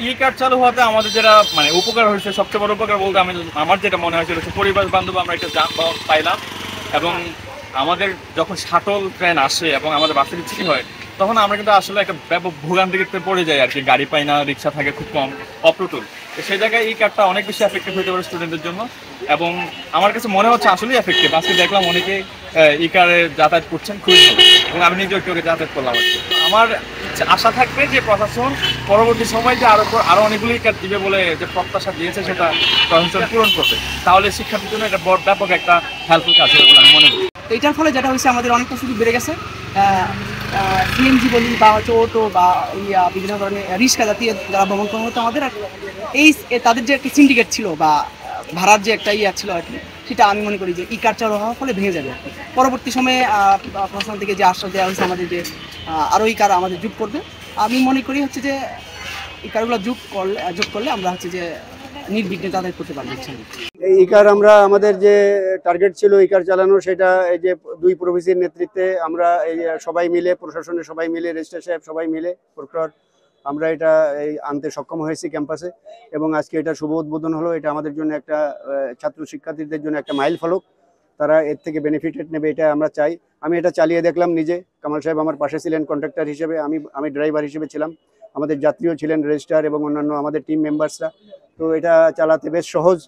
ই card চালু হওয়াতে আমাদের যেটা মানে উপকার হয়েছে, সবচেয়ে বড় উপকার বলতে আমার যেটা মনে হয়েছিল হচ্ছে পরিবার বান্ধব আমরা একটা যানবাহন পাইলাম। এবং আমাদের যখন শাটল ট্রেন আসে এবং আমাদের বাসের ছুটি হয়, তখন আমরা কিন্তু আসলে একটা ব্যাপক ভোগান্তিতে পড়ে যাই আর কি। গাড়ি পাই না, রিক্সা থাকে খুব কম, অপ্রতুল। তো সেই জায়গায় এই কার্ডটা অনেক বেশি এফেক্টিভ হতে পারে স্টুডেন্টদের জন্য। এবং আমার কাছে মনে হচ্ছে আসলেই এফেক্টিভ। আজকে দেখলাম অনেকে ই কারে যাতায়াত করছেন খুবই ভালো, এবং আমি নিজেও একটু যাতায়াত করলাম আর কি। আমার আশা থাকবে যে প্রশাসন পরবর্তী সময় যে আরো অনেকগুলি কাজ দিবে বলে যে প্রত্যাশা দিয়েছে, সেটা প্রশাসন পূরণ করবে। তাহলে শিক্ষার্থীর জন্য এটা ব্যাপক একটা হেল্পফুল কাজ হবে বলে আমি মনে করি। এইটার ফলে যেটা হয়েছে আমাদের অনেকটা সুযোগ বেড়ে গেছে। সিএনজি বলি বা হচ্ছে অটো বা বিভিন্ন ধরনের রিক্সা জাতীয় যারা ভ্রমণ করা হতো আমাদের, আর এই তাদের যে একটা সিন্ডিকেট ছিল বা ভাড়ার যে একটা ছিল আর কি, সেটা আমি মনে করি যে ই কার্ড চালু হওয়ার ফলে ভেঙে যাবে আর কি। পরবর্তী সময়ে প্রশাসন থেকে যে আশ্বাস দেওয়া হয়েছে আমাদের যে আরও ই কার আমাদের যোগ করবে, আমি মনে করি হচ্ছে যে এই কারগুলো যোগ করলে আমরা হচ্ছে যে নির্বিঘ্নে যাতায়াত করতে পারবো। এই ইকার আমরা আমাদের যে টার্গেট ছিল ইকার চালানো, সেটা এই যে দুই প্রভিসির নেতৃত্বে আমরা এই সবাই মিলে, প্রশাসনের সবাই মিলে, রেজিস্ট্রার সাহেব সবাই মিলে, প্রক্টর, আমরা এটা এই আনতে সক্ষম হয়েছি ক্যাম্পাসে। এবং আজকে এটা শুভ উদ্বোধন হলো। এটা আমাদের জন্য একটা ছাত্র শিক্ষার্থীদের জন্য একটা মাইল ফলক। তারা এর থেকে বেনিফিটেড নেবে, এটা আমরা চাই। আমি এটা চালিয়ে দেখলাম নিজে। কামাল সাহেব আমার পাশে ছিলেন কন্ট্রাক্টর হিসেবে, আমি ড্রাইভার হিসেবে ছিলাম। আমাদের যাত্রীও ছিলেন, রেজিস্ট্রার এবং অন্যান্য আমাদের টিম মেম্বার্সরা। তো এটা চালাতে বেশ সহজ।